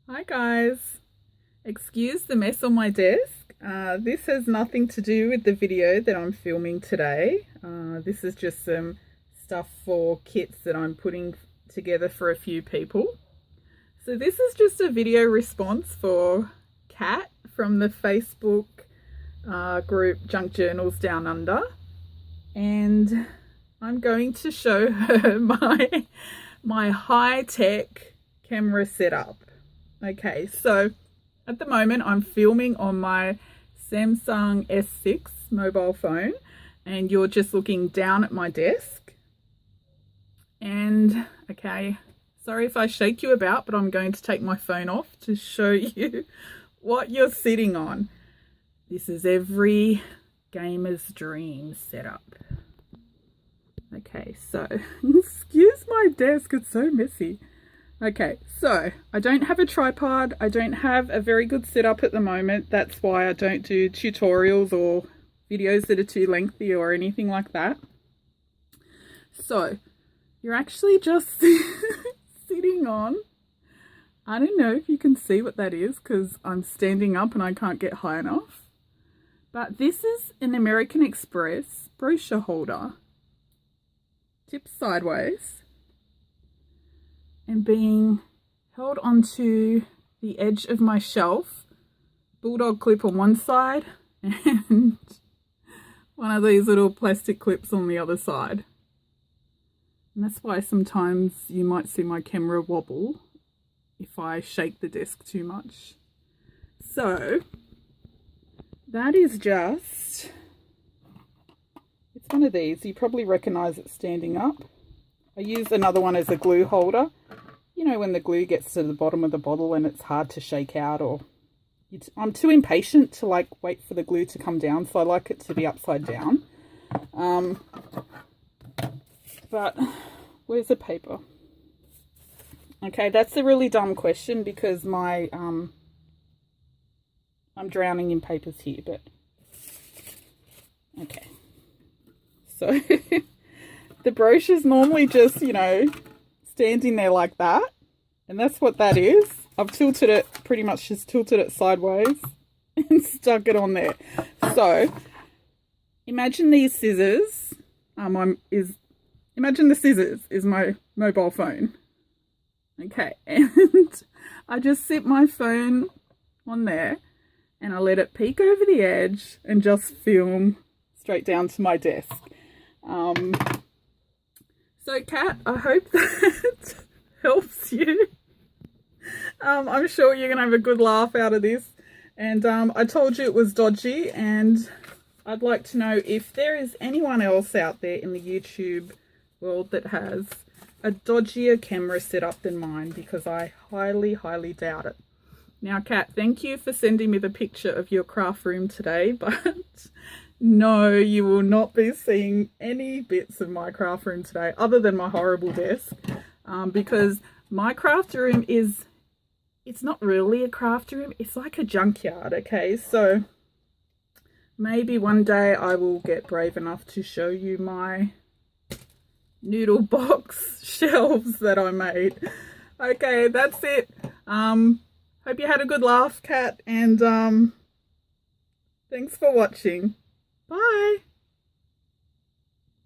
Hi guys, excuse the mess on my desk. This has nothing to do with the video that I'm filming today. This is just some stuff for kits that I'm putting together for a few people. So this is just a video response for Kat from the Facebook group Junk Journals Down Under, and I'm going to show her my high-tech camera setup. Okay, so at the moment I'm filming on my Samsung S6 mobile phone, and you're just looking down at my desk. And okay, sorry if I shake you about, but I'm going to take my phone off to show you what you're sitting on. This is every gamer's dream setup. Okay, so excuse my desk, it's so messy. Okay, so I don't have a tripod. I don't have a very good setup at the moment. That's why I don't do tutorials or videos that are too lengthy or anything like that. So you're actually just sitting on, I don't know if you can see what that is because I'm standing up and I can't get high enough. But this is an American Express brochure holder, tipped sideways, and being held onto the edge of my shelf, bulldog clip on one side and one of these little plastic clips on the other side. And that's why sometimes you might see my camera wobble if I shake the desk too much. So that is just, it's one of these. You probably recognize it standing up. I use another one as a glue holder. You know, when the glue gets to the bottom of the bottle and it's hard to shake out, or I'm too impatient to like wait for the glue to come down, so I like it to be upside down. But where's the paper? Okay, that's a really dumb question because my I'm drowning in papers here, but okay. So the brochure's normally just, you know, standing there like that, and that's what that is. I've tilted it, pretty much just tilted it sideways and stuck it on there. So imagine these scissors. Imagine the scissors is my mobile phone. Okay, and I just sit my phone on there and I let it peek over the edge and just film straight down to my desk. So Kat, I hope that helps you. I'm sure you're going to have a good laugh out of this. And I told you it was dodgy, and I'd like to know if there is anyone else out there in the YouTube world that has a dodgier camera setup than mine, because I highly, highly doubt it. Now, Kat, thank you for sending me the picture of your craft room today, but no, you will not be seeing any bits of my craft room today other than my horrible desk, because my craft room it's not really a craft room, it's like a junkyard. Okay, so maybe one day I will get brave enough to show you my noodle box shelves that I made. Okay, that's it. Hope you had a good laugh, Kat, and thanks for watching. Bye.